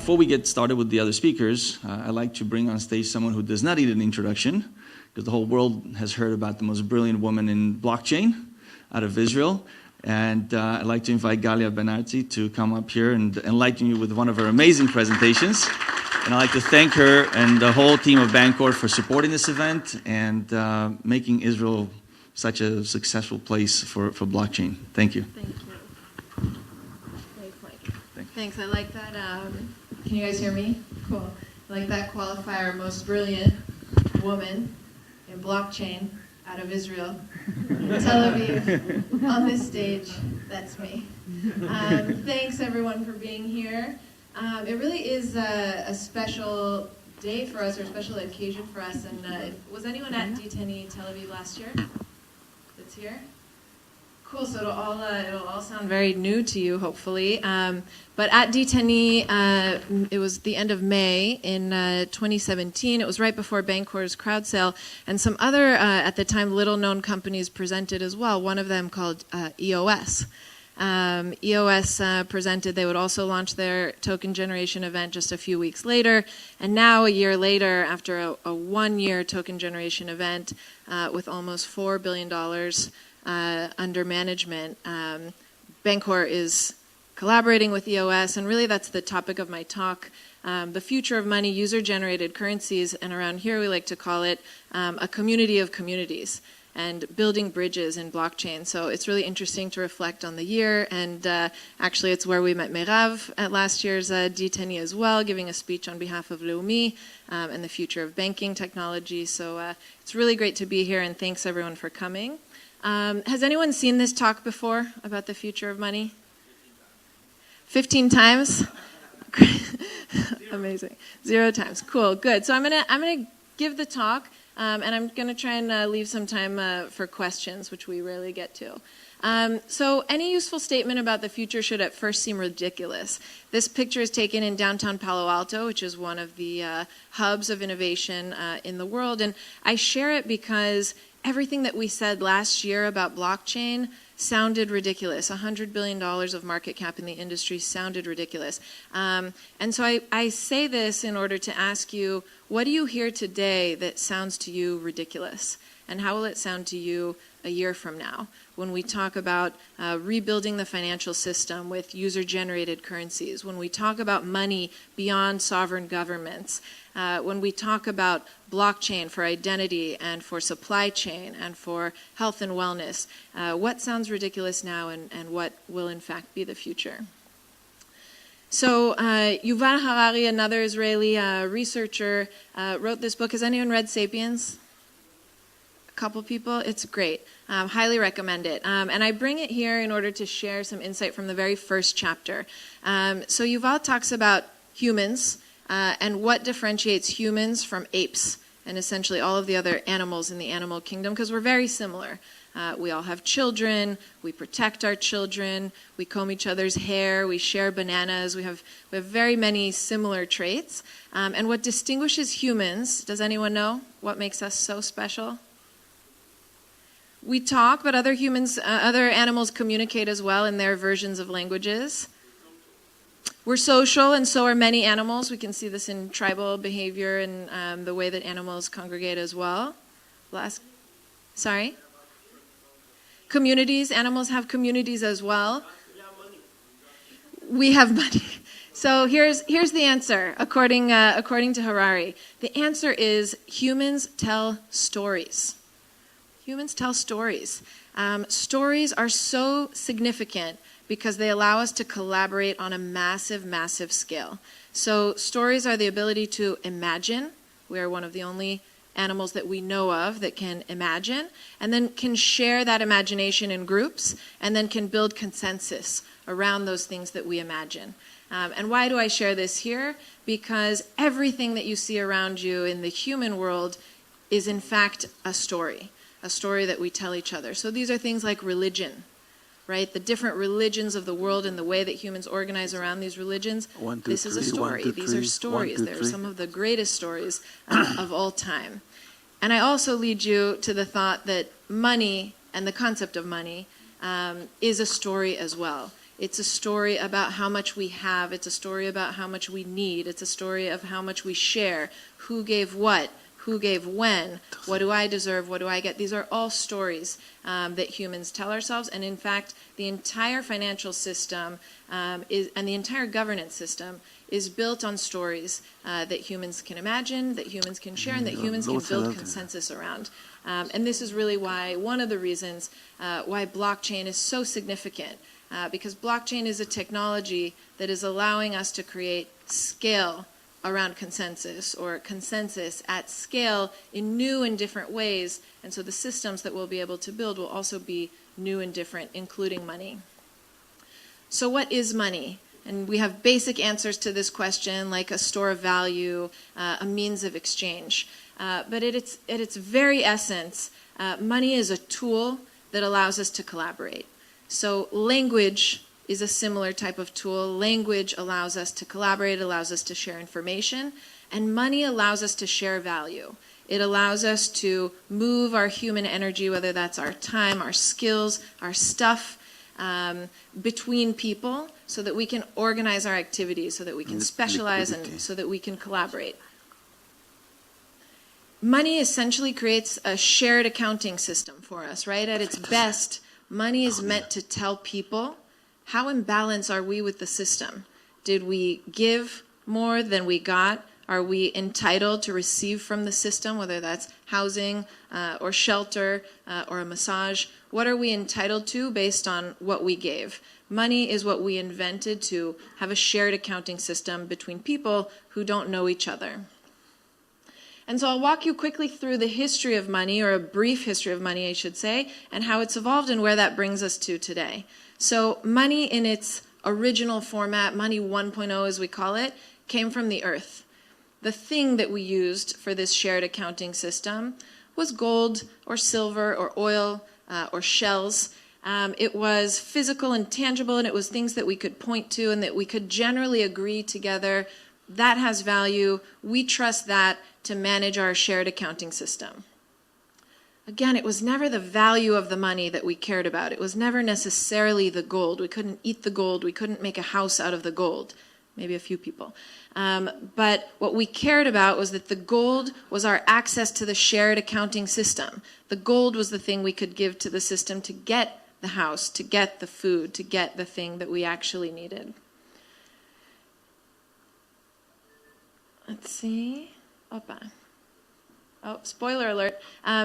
before we get started with the other speakers, I'd like to bring on stage someone who does not need an introduction, because the whole world has heard about the most brilliant woman in blockchain out of Israel. And I'd like to invite Galia Benartzi to come up here and enlighten you with one of her amazing presentations. And I'd like to thank her and the whole team of Bancor for supporting this event and making Israel such a successful place for blockchain. Thank you. Thank you. Thanks, Mike. Thanks. I like that. Can you guys hear me? Cool. I like that qualifier, most brilliant woman in blockchain out of Israel, Tel Aviv, on this stage. That's me. Thanks, everyone, for being here. It really is a special day for us, or a special occasion for us. And was anyone at d10e Tel Aviv last year? That's here? Cool, so it'll all sound very new to you, hopefully. But at d10e, it was the end of May in 2017. It was right before Bancor's crowd sale, and some other, at the time, little-known companies presented as well, one of them called EOS. EOS presented they would also launch their token generation event just a few weeks later, and now a year later, after a one-year token generation event with almost $4 billion under management, Bancor is collaborating with EOS, and really that's the topic of my talk, the future of money, user-generated currencies, and around here we like to call it a community of communities, and building bridges in blockchain. So it's really interesting to reflect on the year, and actually it's where we met Meirav at last year's d10e as well, giving a speech on behalf of Leumi and the future of banking technology. So it's really great to be here, and thanks everyone for coming. Has anyone seen this talk before about the future of money? 15 times? Amazing. 0 times. Cool, good. So I'm gonna give the talk, and I'm going to try and leave some time for questions, which we rarely get to. So any useful statement about the future should at first seem ridiculous. This picture is taken in downtown Palo Alto, which is one of the hubs of innovation in the world. And I share it because everything that we said last year about blockchain sounded ridiculous. $100 billion of market cap in the industry sounded ridiculous. And so I say this in order to ask you, what do you hear today that sounds to you ridiculous? And how will it sound to you a year from now when we talk about rebuilding the financial system with user-generated currencies, when we talk about money beyond sovereign governments, when we talk about blockchain for identity and for supply chain and for health and wellness? What sounds ridiculous now, and what will in fact be the future? So Yuval Harari, another Israeli researcher, wrote this book. Has anyone read Sapiens? A couple people? It's great. Highly recommend it. And I bring it here in order to share some insight from the very first chapter. So Yuval talks about humans and what differentiates humans from apes and essentially all of the other animals in the animal kingdom, because we're very similar. We all have children, we protect our children, we comb each other's hair, we share bananas, we have very many similar traits. And what distinguishes humans, does anyone know what makes us so special? We talk, but other animals communicate as well in their versions of languages. We're social, and so are many animals. We can see this in tribal behavior and the way that animals congregate as well. Sorry? Communities. Animals have communities as well. We have money. So here's the answer, according to Harari. The answer is humans tell stories. Humans tell stories. Stories are so significant because they allow us to collaborate on a massive, massive scale. So stories are the ability to imagine. We are one of the only animals that we know of that can imagine, and then can share that imagination in groups, and then can build consensus around those things that we imagine. And why do I share this here? Because everything that you see around you in the human world is in fact a story that we tell each other. So these are things like religion, right? The different religions of the world and the way that humans organize around these religions. This is a story. These are stories. They're some of the greatest stories of all time. And I also lead you to the thought that money and the concept of money is a story as well. It's a story about how much we have. It's a story about how much we need. It's a story of how much we share. Who gave what? Who gave when? What do I deserve? What do I get? These are all stories that humans tell ourselves. And in fact, the entire financial system and the entire governance system is built on stories that humans can imagine, that humans can share, and that humans can build consensus around. And this is really why, one of the reasons why blockchain is so significant, because blockchain is a technology that is allowing us to create scale around consensus, or consensus at scale in new and different ways. And so the systems that we'll be able to build will also be new and different, including money. So what is money? And we have basic answers to this question, like a store of value, a means of exchange. But at its very essence, money is a tool that allows us to collaborate. So language is a similar type of tool. Language allows us to collaborate, allows us to share information, and money allows us to share value. It allows us to move our human energy, whether that's our time, our skills, our stuff, between people, so that we can organize our activities, so that we can specialize, and so that we can collaborate. Money essentially creates a shared accounting system for us, right? At its best, money is meant to tell people, how in balance are we with the system? Did we give more than we got? Are we entitled to receive from the system, whether that's housing or shelter or a massage? What are we entitled to based on what we gave? Money is what we invented to have a shared accounting system between people who don't know each other. And so I'll walk you quickly through the history of money, or a brief history of money, I should say, and how it's evolved and where that brings us to today. So money in its original format, money 1.0 as we call it, came from the earth. The thing that we used for this shared accounting system was gold or silver or oil or shells. It was physical and tangible, and it was things that we could point to and that we could generally agree together. That has value. We trust that to manage our shared accounting system. Again, it was never the value of the money that we cared about. It was never necessarily the gold. We couldn't eat the gold. We couldn't make a house out of the gold. Maybe a few people. But what we cared about was that the gold was our access to the shared accounting system. The gold was the thing we could give to the system to get the house, to get the food, to get the thing that we actually needed. Let's see. Opa. Oh, spoiler alert.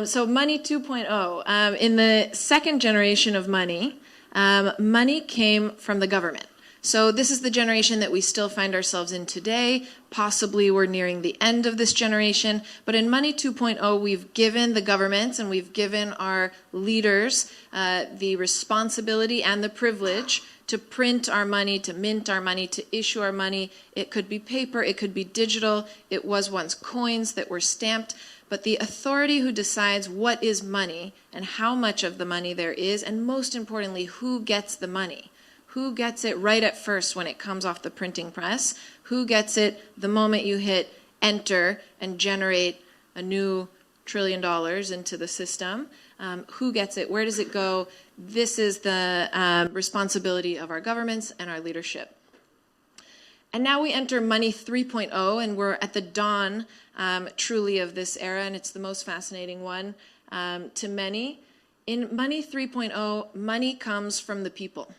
So money 2.0. In the second generation of money, money came from the government. So this is the generation that we still find ourselves in today. Possibly we're nearing the end of this generation. But in Money 2.0, we've given the governments and we've given our leaders the responsibility and the privilege to print our money, to mint our money, to issue our money. It could be paper, it could be digital. It was once coins that were stamped. But the authority who decides what is money and how much of the money there is, and most importantly, who gets the money. Who gets it right at first when it comes off the printing press? Who gets it the moment you hit enter and generate a new $1 trillion into the system? Who gets it? Where does it go? This is the responsibility of our governments and our leadership. And now we enter Money 3.0, and we're at the dawn, truly, of this era, and it's the most fascinating one to many. In Money 3.0, money comes from the people.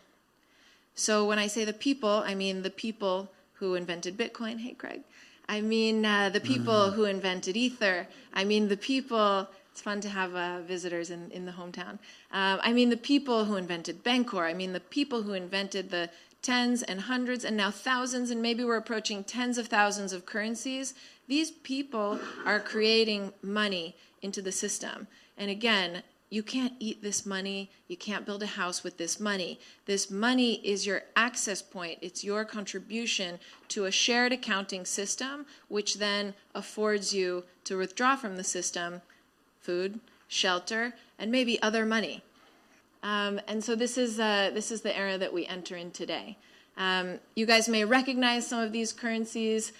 So when I say the people, I mean the people who invented Bitcoin. Hey, Craig. I mean the people who invented Ether. I mean the people, it's fun to have visitors in the hometown. I mean the people who invented Bancor. I mean the people who invented the tens and hundreds and now thousands, and maybe we're approaching tens of thousands of currencies. These people are creating money into the system. And again, you can't eat this money. You can't build a house with this money. This money is your access point. It's your contribution to a shared accounting system, which then affords you to withdraw from the system food, shelter, and maybe other money. And so this is the era that we enter in today. You guys may recognize some of these currencies.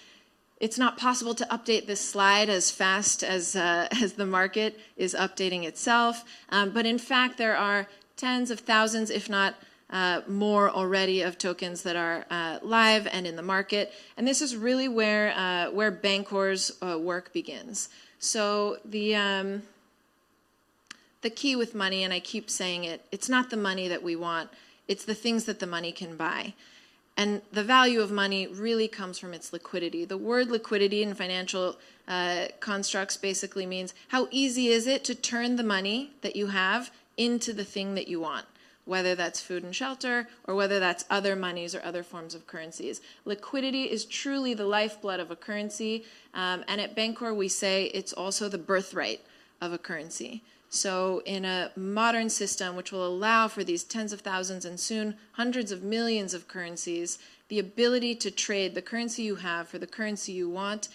It's not possible to update this slide as fast as the market is updating itself. But in fact, there are tens of thousands, if not more already of tokens that are live and in the market. And this is really where Bancor's work begins. So the key with money, and I keep saying it, it's not the money that we want, it's the things that the money can buy. And the value of money really comes from its liquidity. The word liquidity in financial constructs basically means how easy is it to turn the money that you have into the thing that you want, whether that's food and shelter or whether that's other monies or other forms of currencies. Liquidity is truly the lifeblood of a currency, and at Bancor we say it's also the birthright of a currency. So in a modern system which will allow for these tens of thousands and soon hundreds of millions of currencies, the ability to trade the currency you have for the currency you want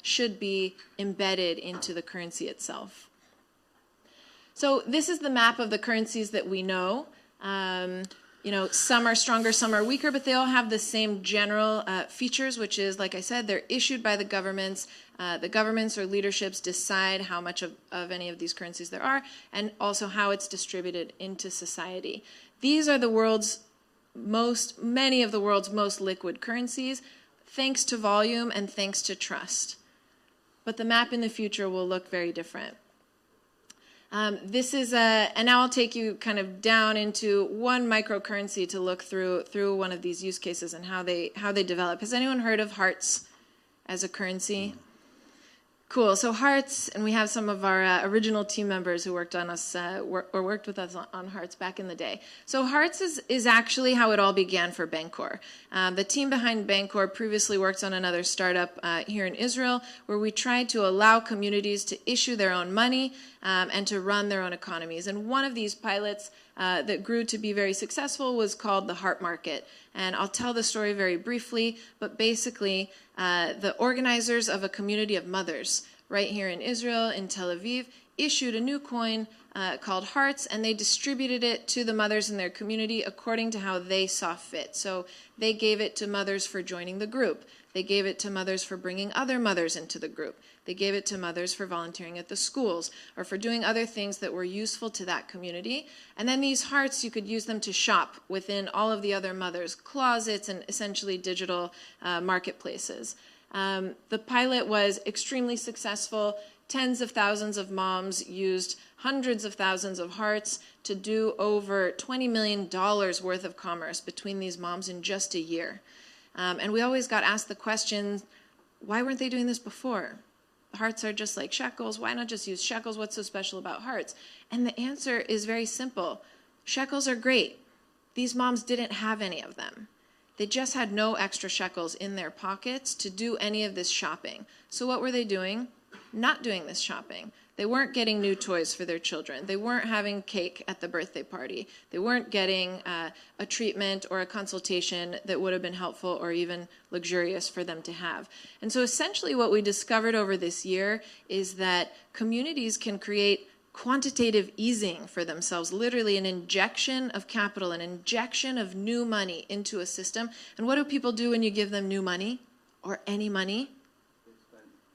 should be embedded into the currency itself. So this is the map of the currencies that we know. Some are stronger, some are weaker, but they all have the same general features, which is, like I said, they're issued by the governments. The governments or leaderships decide how much of any of these currencies there are, and also how it's distributed into society. These are many of the world's most liquid currencies, thanks to volume and thanks to trust. But the map in the future will look very different. This is and now I'll take you kind of down into one microcurrency to look through one of these use cases and how they develop. Has anyone heard of Hearts as a currency? Cool. So Hearts, and we have some of our original team members who worked on us worked with us on Hearts back in the day. So Hearts is actually how it all began for Bancor. The team behind Bancor previously worked on another startup here in Israel, where we tried to allow communities to issue their own money and to run their own economies. And one of these pilots that grew to be very successful was called the Heart Market. And I'll tell the story very briefly, but basically the organizers of a community of mothers right here in Israel, in Tel Aviv, issued a new coin called Hearts, and they distributed it to the mothers in their community according to how they saw fit. So they gave it to mothers for joining the group. They gave it to mothers for bringing other mothers into the group. They gave it to mothers for volunteering at the schools or for doing other things that were useful to that community. And then these hearts, you could use them to shop within all of the other mothers' closets and essentially digital marketplaces. The pilot was extremely successful. Tens of thousands of moms used hundreds of thousands of hearts to do over $20 million worth of commerce between these moms in just a year. And we always got asked the question, why weren't they doing this before? Hearts are just like shekels. Why not just use shekels? What's so special about hearts? And the answer is very simple. Shekels are great. These moms didn't have any of them. They just had no extra shekels in their pockets to do any of this shopping. So what were they doing? Not doing this shopping. They weren't getting new toys for their children. They weren't having cake at the birthday party. They weren't getting a treatment or a consultation that would have been helpful or even luxurious for them to have. And so essentially what we discovered over this year is that communities can create quantitative easing for themselves, literally an injection of capital, an injection of new money into a system. And what do people do when you give them new money or any money?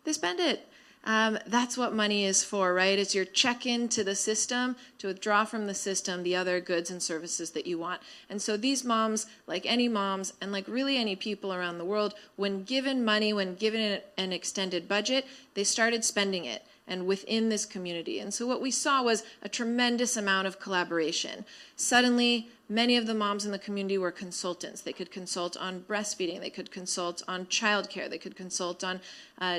They spend it. That's what money is for, right? It's your check-in to the system to withdraw from the system the other goods and services that you want. And so these moms, like any moms, and like really any people around the world, when given money, when given an extended budget, they started spending it, and within this community. And so what we saw was a tremendous amount of collaboration. Suddenly, many of the moms in the community were consultants. They could consult on breastfeeding. They could consult on childcare. They could consult on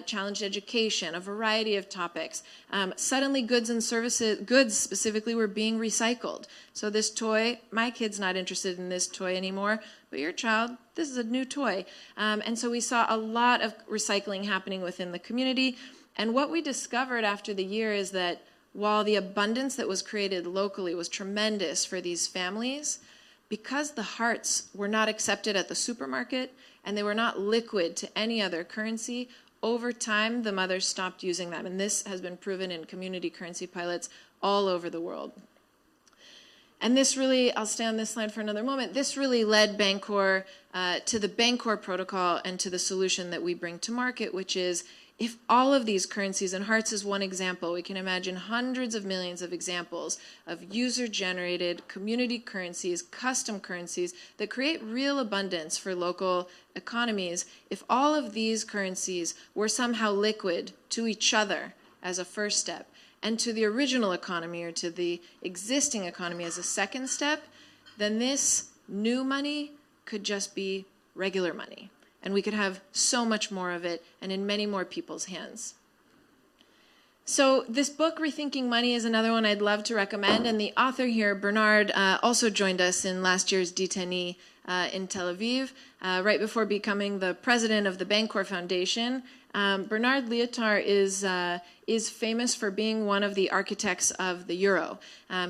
challenged education, a variety of topics. Suddenly, goods and services, goods specifically, were being recycled. So this toy, my kid's not interested in this toy anymore, but your child, this is a new toy. And so we saw a lot of recycling happening within the community. And what we discovered after the year is that while the abundance that was created locally was tremendous for these families, because the hearts were not accepted at the supermarket and they were not liquid to any other currency, over time the mothers stopped using them. And this has been proven in community currency pilots all over the world. And this really, I'll stay on this slide for another moment, this really led Bancor to the Bancor protocol and to the solution that we bring to market, which is If all of these currencies, and hearts is one example, we can imagine hundreds of millions of examples of user-generated community currencies, custom currencies that create real abundance for local economies. If all of these currencies were somehow liquid to each other as a first step, and to the original economy or to the existing economy as a second step, then this new money could just be regular money. And we could have so much more of it and in many more people's hands. So this book, Rethinking Money, is another one I'd love to recommend. And the author here, Bernard, also joined us in last year's d10e in Tel Aviv, right before becoming the president of the Bancor Foundation. Bernard Lietaer is famous for being one of the architects of the euro.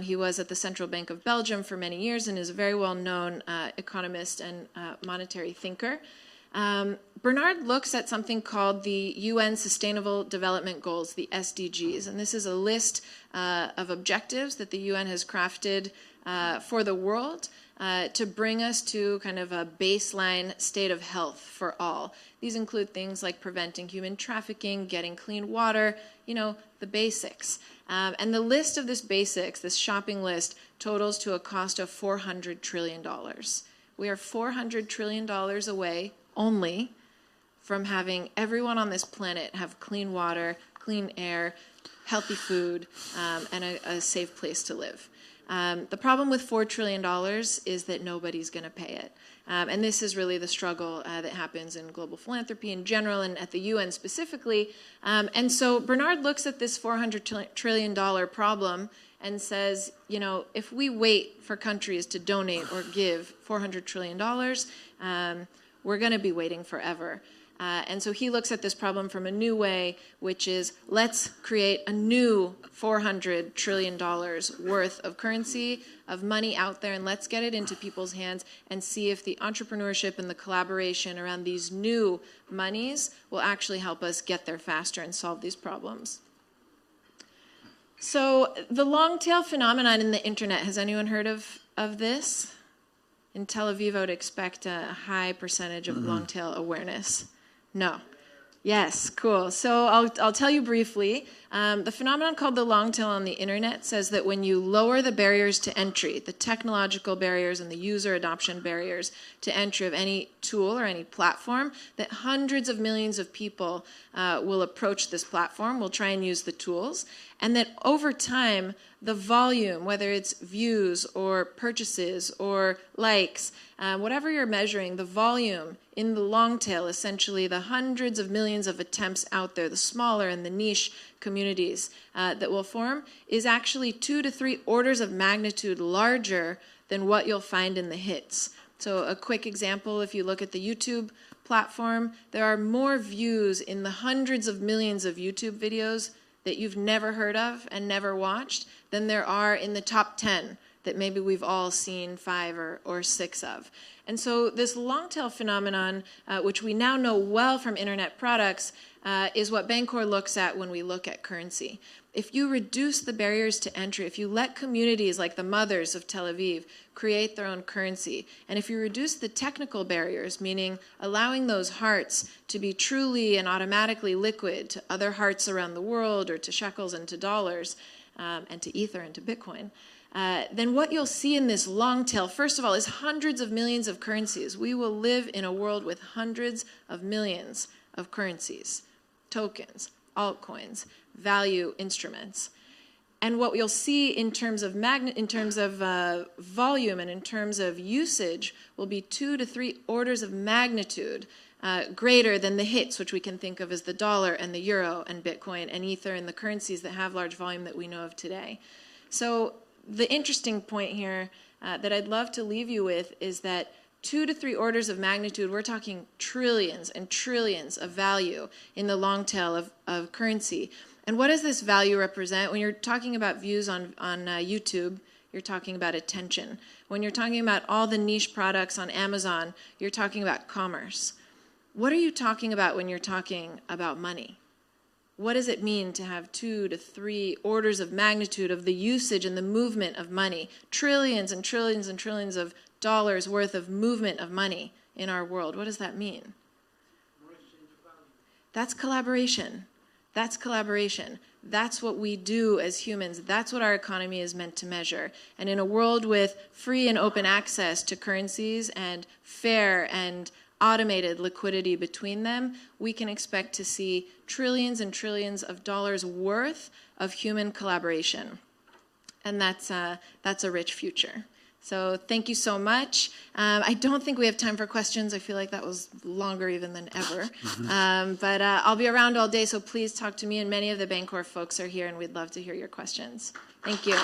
He was at the Central Bank of Belgium for many years and is a very well-known economist and monetary thinker. Bernard looks at something called the UN Sustainable Development Goals, the SDGs, and this is a list of objectives that the UN has crafted for the world to bring us to kind of a baseline state of health for all. These include things like preventing human trafficking, getting clean water, the basics. And the list of this basics, this shopping list, totals to a cost of $400 trillion. We are $400 trillion away only from having everyone on this planet have clean water, clean air, healthy food, and a safe place to live. The problem with $4 trillion is that nobody's going to pay it. And this is really the struggle that happens in global philanthropy in general and at the UN specifically. And so Bernard looks at this $400 trillion problem and says, if we wait for countries to donate or give $400 trillion, we're going to be waiting forever. And so he looks at this problem from a new way, which is let's create a new $400 trillion worth of currency, of money out there, and let's get it into people's hands and see if the entrepreneurship and the collaboration around these new monies will actually help us get there faster and solve these problems. So the long tail phenomenon in the internet, has anyone heard of this? In Tel Aviv, I would expect a high percentage of long tail awareness. No. Yes, cool. So I'll tell you briefly. The phenomenon called the long tail on the internet says that when you lower the barriers to entry, the technological barriers and the user adoption barriers to entry of any tool or any platform, that hundreds of millions of people will approach this platform, will try and use the tools, and that over time, the volume, whether it's views or purchases or likes, whatever you're measuring, the volume in the long tail, essentially the hundreds of millions of attempts out there, the smaller and the niche communities that will form, is actually 2 to 3 orders of magnitude larger than what you'll find in the hits. So a quick example, if you look at the YouTube platform, there are more views in the hundreds of millions of YouTube videos that you've never heard of and never watched than there are in the top 10 that maybe we've all seen 5 or 6 of. And so this long tail phenomenon, which we now know well from internet products, is what Bancor looks at when we look at currency. If you reduce the barriers to entry, if you let communities like the mothers of Tel Aviv create their own currency, and if you reduce the technical barriers, meaning allowing those hearts to be truly and automatically liquid to other hearts around the world, or to shekels and to dollars, and to ether and to Bitcoin, then what you'll see in this long tail, first of all, is hundreds of millions of currencies. We will live in a world with hundreds of millions of currencies, tokens, altcoins, value instruments. And what you'll see in terms of volume and in terms of usage will be 2 to 3 orders of magnitude greater than the hits, which we can think of as the dollar and the euro and Bitcoin and ether and the currencies that have large volume that we know of today. So the interesting point here that I'd love to leave you with is that 2 to 3 orders of magnitude, we're talking trillions and trillions of value in the long tail of currency. And what does this value represent? When you're talking about views on YouTube, you're talking about attention. When you're talking about all the niche products on Amazon, you're talking about commerce. What are you talking about when you're talking about money? What does it mean to have 2 to 3 orders of magnitude of the usage and the movement of money? Trillions and trillions and trillions of dollars worth of movement of money in our world. What does that mean? That's collaboration. That's collaboration. That's what we do as humans. That's what our economy is meant to measure. And in a world with free and open access to currencies and fair and automated liquidity between them, we can expect to see trillions and trillions of dollars worth of human collaboration. And that's a rich future. So thank you so much. I don't think we have time for questions. I feel like that was longer even than ever. But I'll be around all day, so please talk to me. And many of the Bancor folks are here, and we'd love to hear your questions. Thank you.